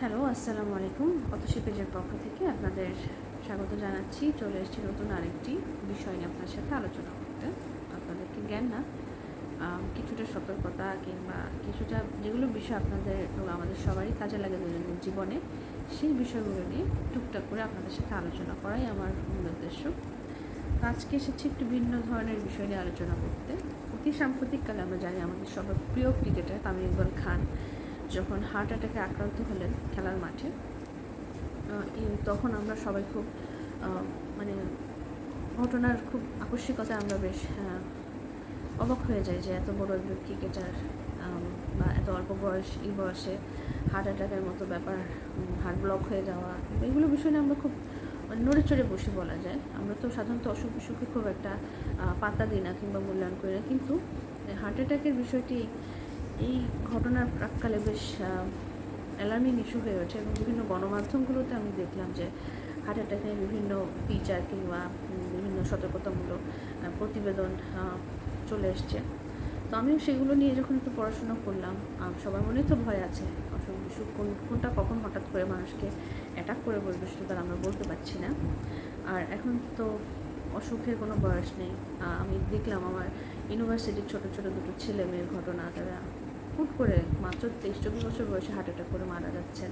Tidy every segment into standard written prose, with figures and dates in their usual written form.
Hello, আসসালামু আলাইকুম। অতসী পেজের পক্ষ থেকে আপনাদের স্বাগত জানাচ্ছি। চলে এসেছি নতুন আরেকটি বিষয় নিয়ে আপনার সাথে আলোচনা করতে। আপনাদেরকে জ্ঞান না, কিছুটা সতর্কতা কিংবা কিছুটা যেগুলো বিষয় আপনাদের এবং আমাদের সবারই কাজে লাগে দৈনন্দিন জীবনে, সেই বিষয়গুলো নিয়ে টুকটাক করে আপনাদের সাথে আলোচনা করাই আমার মূল উদ্দেশ্য। আজকে এসেছি একটু ভিন্ন ধরনের বিষয় নিয়ে আলোচনা করতে। অতি সাম্প্রতিককালে আমরা জানি আমাদের সবার প্রিয় ক্রিকেটার তামিম ইকবাল খান যখন হার্ট অ্যাটাকে আক্রান্ত হলেন খেলার মাঠে, তখন আমরা সবাই খুব মানে ঘটনার খুব আকস্মিকতায় আমরা বেশ অবাক হয়ে যাই যে এত বড় একজন ক্রিকেটার বা এত অল্প বয়সে হার্ট অ্যাটাকের মতো ব্যাপার, হার্ট ব্লক হয়ে যাওয়া, এগুলো বিষয় নিয়ে আমরা খুব নড়ে চড়ে বসে বলা যায়। আমরা তো সাধারণত অসুখ বিসুখে খুব একটা পাত্তা দিই না কিংবা মূল্যায়ন করি না, কিন্তু হার্ট অ্যাটাকের বিষয়টি এই ঘটনার প্রাক্কালে বেশ অ্যালার্মিং ইস্যু হয়ে ওঠে এবং বিভিন্ন গণমাধ্যমগুলোতে আমি দেখলাম যে হার্ট অ্যাটাকের বিভিন্ন ফিচার কিংবা বিভিন্ন সতর্কতামূলক প্রতিবেদন চলে এসছে। তো আমিও সেগুলো নিয়ে যখন একটু পড়াশোনা করলাম, সবার মনেই তো ভয় আছে অসুখ বিসুখ কোনটা কখন হঠাৎ করে মানুষকে অ্যাটাক করে বসবে সেটা তার আমরা বলতে পারছি না। আর এখন তো অসুখের কোনো বয়স নেই। আমি দেখলাম আমার ইউনিভার্সিটির ছোটো ছোটো দুটো ছেলে মেয়ের ঘটনা, তারা হুট করে মাত্র 23-24 বছর বয়সে হার্ট অ্যাটাক করে মারা যাচ্ছেন।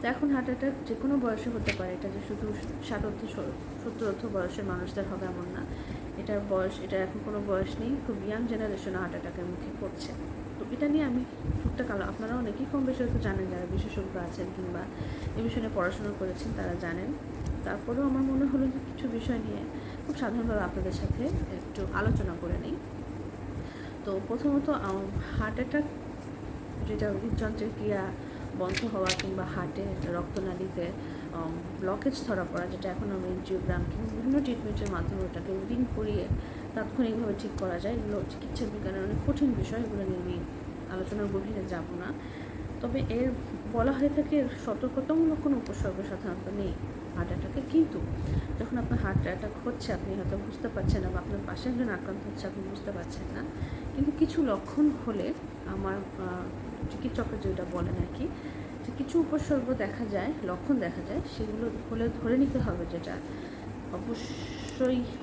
তো এখন হার্ট অ্যাটাক যে কোনো বয়সে হতে পারে, এটা যে শুধু 60-70 বয়সের মানুষদের হবে এমন না। এটার বয়স, এটা এখন কোনো বয়স নেই, খুব ইয়াং জেনারেশনে হার্ট অ্যাটাকের মুখে পড়ছে। তো এটা নিয়ে আমি টুকটাক আপনারা অনেকেই কম বেশি হয়তো জানেন, যারা বিশেষজ্ঞ আছেন কিংবা এই বিষয়ে নিয়ে পড়াশোনা করেছেন তারা জানেন। তারপরেও আমার মনে হলো যে কিছু বিষয় নিয়ে খুব সাধারণভাবে আপনাদের সাথে একটু আলোচনা করে নিই। তো প্রথমত হার্ট অ্যাটাক, যেটা হৃদযন্ত্রের ক্রিয়া বন্ধ হওয়া কিংবা হার্টের রক্তনালীতে ব্লকেজ ধরা পড়া, যেটা এখন আমরা এনজিওগ্রাম কিংবা বিভিন্ন ট্রিটমেন্টের মাধ্যমে ওটাকে রিং করিয়ে তাৎক্ষণিকভাবে ঠিক করা যায়। এগুলো চিকিৎসা বিজ্ঞানের অনেক কঠিন বিষয়, এগুলো নিয়ে আমি আলোচনার গভীরে যাব না। তবে এর বলা হয়ে থাকে সতর্কতামূলক কোনো উপসর্গ সাধারণত নেই হার্ট অ্যাটাকে, কিন্তু যখন আপনার হার্ট অ্যাটাক হচ্ছে আপনি হয়তো বুঝতে পারছেন না, বা আপনার পাশে একজন আক্রান্ত হচ্ছে আপনি বুঝতে পারছেন না, কিন্তু কিছু লক্ষণ হলে আমার চিকিৎসকরা যেটা বলেন আর কি, যে কিছু উপসর্গ দেখা যায়, লক্ষণ দেখা যায়, সেগুলো হলে ধরে নিতে হবে যেটা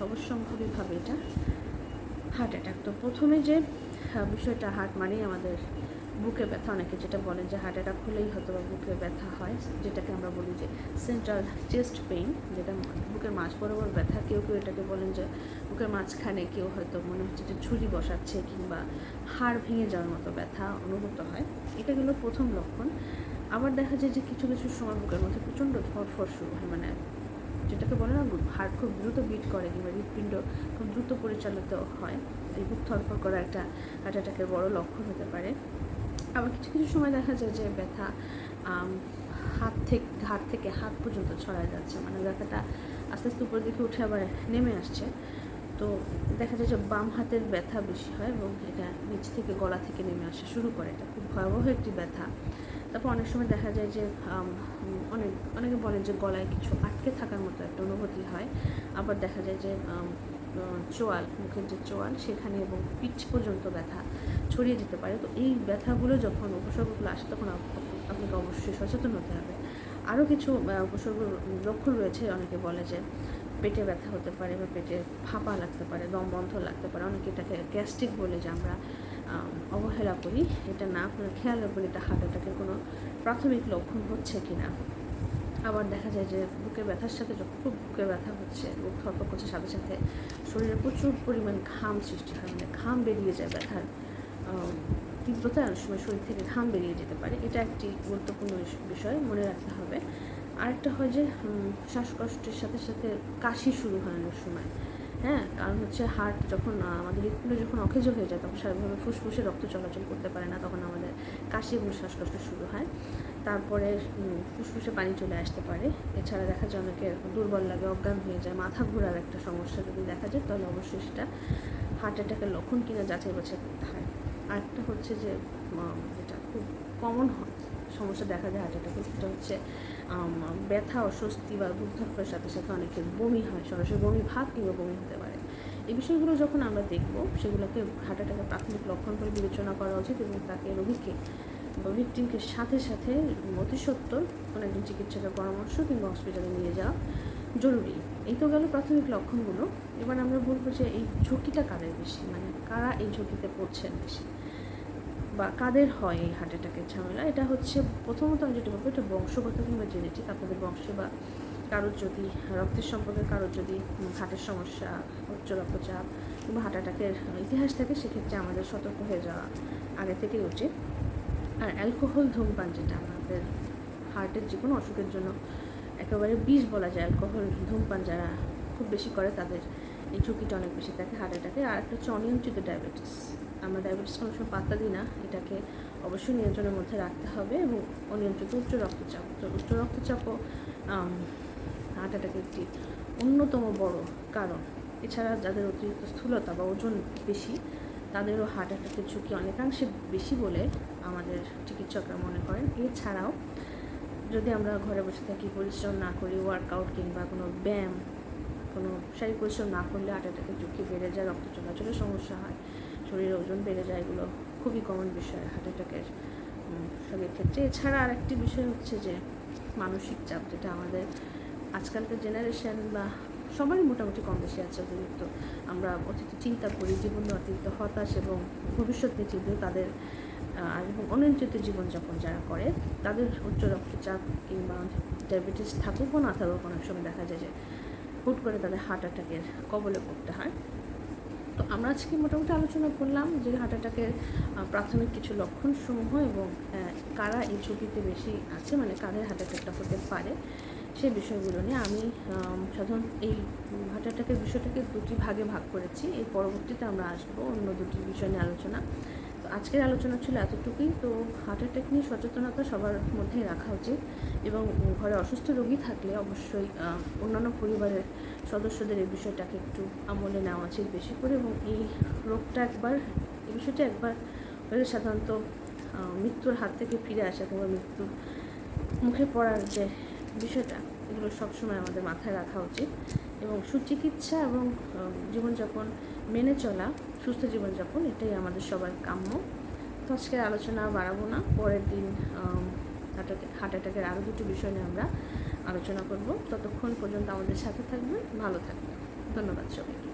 অবশ্যম্ভাবীভাবে এটা হার্ট অ্যাটাক। তো প্রথমে যে বিষয়টা, হার্ট মানেই আমাদের বুকে ব্যথা, অনেকে যেটা বলেন যে হার্ট অ্যাটাক হলেই হয়তো বা বুকে ব্যথা হয়, যেটাকে আমরা বলি যে সেন্ট্রাল চেস্ট পেইন, যেটা বুকের মাঝ বরাবর ব্যথা। কেউ কেউ এটাকে বলেন যে বুকের মাঝখানে কেউ হয়তো মনে হচ্ছে যে ছুরি বসাচ্ছে কিংবা হাড় ভেঙে যাওয়ার মতো ব্যথা অনুভূত হয়। এটা গেল প্রথম লক্ষণ। আবার দেখা যায় যে কিছু কিছু সময় বুকের মধ্যে প্রচণ্ড ধড়ফড় শুরু হয়, মানে যেটাকে বলে না হার্ট খুব দ্রুত বিট করে কিংবা হৃৎপিণ্ড খুব দ্রুত পরিচালিত হয়। এই বুক ধড়ফড় করা একটা হার্ট অ্যাটাকের বড় লক্ষণ হতে পারে। আবার কিছু কিছু সময় দেখা যায় যে ব্যথা ঘাট থেকে হাত পর্যন্ত ছড়ায় যাচ্ছে, মানে ব্যথাটা আস্তে আস্তে উপরের দিকে উঠে আবার নেমে আসছে। তো দেখা যায় যে বাম হাতের ব্যথা বেশি হয় এবং এটা নিচ থেকে গলা থেকে নেমে আসা শুরু করে, এটা খুব ভয়াবহ একটি ব্যথা। তারপর অনেক সময় দেখা যায় যে অনেকে বলেন যে গলায় কিছু আটকে থাকার মতো একটা অনুভূতি হয়। আবার দেখা যায় যে চোয়াল, মুখের যে চোয়াল সেখানে এবং পিঠ পর্যন্ত ব্যথা ছড়িয়ে যেতে পারে। তো এই ব্যথাগুলো যখন উপসর্গগুলো আসে তখন আপনাকে অবশ্যই সচেতন হতে হবে। আরও কিছু উপসর্গ লক্ষণ রয়েছে। অনেকে বলে যে পেটে ব্যথা হতে পারে বা পেটে ফাঁপা লাগতে পারে, দম বন্ধ লাগতে পারে, অনেকে এটাকে গ্যাস্ট্রিক বলে যে আমরা অবহেলা করি। এটা না আপনারা খেয়াল রাখবেন এটা হার্ট অ্যাটাকের কোনো প্রাথমিক লক্ষণ হচ্ছে কি না। আবার দেখা যায় যে বুকের ব্যথার সাথে যখন খুব বুকের ব্যথা হচ্ছে, বুক ধড়ফড় করছে, সাথে সাথে শরীরে প্রচুর পরিমাণ ঘাম সৃষ্টি হয়, মানে ঘাম বেরিয়ে যায় ব্যথার তীব্রতায় অনেক সময় শরীর থেকে ঘাম বেরিয়ে যেতে পারে। এটা একটি গুরুত্বপূর্ণ বিষয়, মনে রাখতে হবে। আরেকটা হয় যে শ্বাসকষ্টের সাথে সাথে কাশি শুরু হয় অনেক সময়। হ্যাঁ, কারণ হচ্ছে হার্ট যখন আমাদের হৃৎপিণ্ড যখন অকেজো হয়ে যায় তখন স্বাভাবিকভাবে ফুসফুসে রক্ত চলাচল করতে পারে না, তখন আমাদের কাশি এবং শ্বাসকষ্ট শুরু হয়। তারপরে ফুসফুসে পানি চলে আসতে পারে। এছাড়া দেখা যায় অনেকের দুর্বল লাগে, অজ্ঞান হয়ে যায়, মাথা ঘোরার একটা সমস্যা যদি দেখা যায় তাহলে অবশ্যই সেটা হার্ট অ্যাটাকের লক্ষণ কিনা যাচাই বাছাই করতে হয়। আরেকটা হচ্ছে যে যেটা খুব কমন সমস্যা দেখা যায় হার্ট অ্যাটাকে, সেটা হচ্ছে ব্যথা, অস্বস্তি বা বুক ধড়ফড়ের সাথে সাথে অনেকের বমি হয়, সরাসরি বমি ভাব কিংবা বমি হতে পারে। এই বিষয়গুলো যখন আমরা দেখব সেগুলোকে হার্ট অ্যাটাকের প্রাথমিক লক্ষণ করে বিবেচনা করা উচিত এবং তাকে রোগীকে ভিকটিমকে সাথে সাথে অতি সত্বর কোনো একজন চিকিৎসকের পরামর্শ কিংবা হসপিটালে নিয়ে যাওয়া জরুরি। এই তো গেল প্রাথমিক লক্ষণগুলো। এবার আমরা বলবো যে এই ঝুঁকিটা কাদের বেশি, মানে কারা এই ঝুঁকিতে পড়ছেন বেশি বা কাদের হয় এই হার্ট অ্যাটাকের ঝামেলা। এটা হচ্ছে প্রথমত আমি যেটা বলবো, এটা বংশগত কিংবা জেনেটিক। আপনাদের বংশে বা কারোর যদি রক্তের সম্পর্কে কারোর যদি হার্টের সমস্যা, উচ্চ রক্তচাপ কিংবা হার্ট অ্যাটাকের ইতিহাস থাকে, সেক্ষেত্রে আমাদের সতর্ক হয়ে যাওয়া আগে থেকেই উচিত। আর অ্যালকোহল, ধূমপান, যেটা আমাদের হার্টের যে কোনো অসুখের জন্য একেবারে বিষ বলা যায়, অ্যালকোহল ধূমপান যারা খুব বেশি করে তাদের এই ঝুঁকিটা অনেক বেশি থাকে হার্ট অ্যাটাকে। আর একটা হচ্ছে অনিয়ন্ত্রিত ডায়াবেটিস। আমরা ডায়াবেটিস কোনো সময় পাত্তা দিই না, এটাকে অবশ্যই নিয়ন্ত্রণের মধ্যে রাখতে হবে। এবং অনিয়ন্ত্রিত উচ্চ রক্তচাপ, তো উচ্চ রক্তচাপও হার্ট অ্যাটাকের একটি অন্যতম বড় কারণ। এছাড়া যাদের অতিরিক্ত স্থূলতা বা ওজন বেশি, তাদেরও হার্ট অ্যাটাকের ঝুঁকি অনেকাংশে বেশি বলে আমাদের চিকিৎসকরা মনে করেন। এছাড়াও যদি আমরা ঘরে বসে থাকি, পরিশ্রম না করি, ওয়ার্কআউট কিংবা কোনো ব্যায়াম, কোনো শারীরিক পরিশ্রম না করলে হার্ট অ্যাটাকের ঝুঁকি বেড়ে যায়, রক্ত চলাচলের সমস্যা হয়, শরীরের ওজন বেড়ে যায়। এগুলো খুবই কমন বিষয় হার্ট অ্যাটাকের সবের ক্ষেত্রে। এছাড়া আরেকটি বিষয় হচ্ছে যে মানসিক চাপ, যেটা আমাদের আজকালকার জেনারেশন বা সবারই মোটামুটি কম বেশি আছে অতিরিক্ত। আমরা অতিরিক্ত চিন্তা করি, জীবন অতিরিক্ত হতাশ এবং ভবিষ্যৎ নিয়ে চিন্তিত তাদের, এবং অনিয়ন্ত্রিত জীবনযাপন যারা করে, তাদের উচ্চ রক্তচাপ কিংবা ডায়াবেটিস থাকুক বা না থাকুক, অনেক সময় দেখা যায় যে হুট করে তাদের হার্ট অ্যাটাকের কবলে পড়তে হয়। তো আমরা আজকে মোটামুটি আলোচনা করলাম যে হার্ট অ্যাটাকের প্রাথমিক কিছু লক্ষণসমূহ এবং কারা এই ঝুঁকিতে বেশি আছে, মানে কাদের হার্ট অ্যাটাকটা হতে পারে, সেই বিষয়গুলো নিয়ে। আমি সাধারণত এই হার্ট অ্যাটাকের বিষয়টাকে দুটি ভাগে ভাগ করেছি। এই পরবর্তীতে আমরা আসবো অন্য দুটি বিষয় নিয়ে আলোচনা। তো আজকের আলোচনা ছিল এতটুকুই। তো হার্ট অ্যাটাক নিয়ে সচেতনতা সবার মধ্যেই রাখা উচিত এবং ঘরে অসুস্থ রোগী থাকলে অবশ্যই অন্যান্য পরিবারের সদস্যদের এই বিষয়টাকে একটু আমলে নেওয়া উচিত বেশি করে। এবং এই রোগটা একবার, এই বিষয়টা একবার হলে সাধারণত মৃত্যুর হাত থেকে ফিরে আসা কিংবা মৃত্যুর মুখে পড়ার যে বিষয়টা, এগুলো সবসময় আমাদের মাথায় রাখা উচিত। এবং সুচিকিৎসা এবং জীবনযাপন মেনে চলা, সুস্থ জীবনযাপন, এটাই আমাদের সবার কাম্য। তো আজকের আলোচনা বাড়াবো না, পরের দিন হার্ট অ্যাটাকের আরও দুটি বিষয় নিয়ে আমরা আলোচনা করব। ততক্ষণ পর্যন্ত আমাদের সাথে থাকবেন, ভালো থাকবেন। ধন্যবাদ সবাইকে।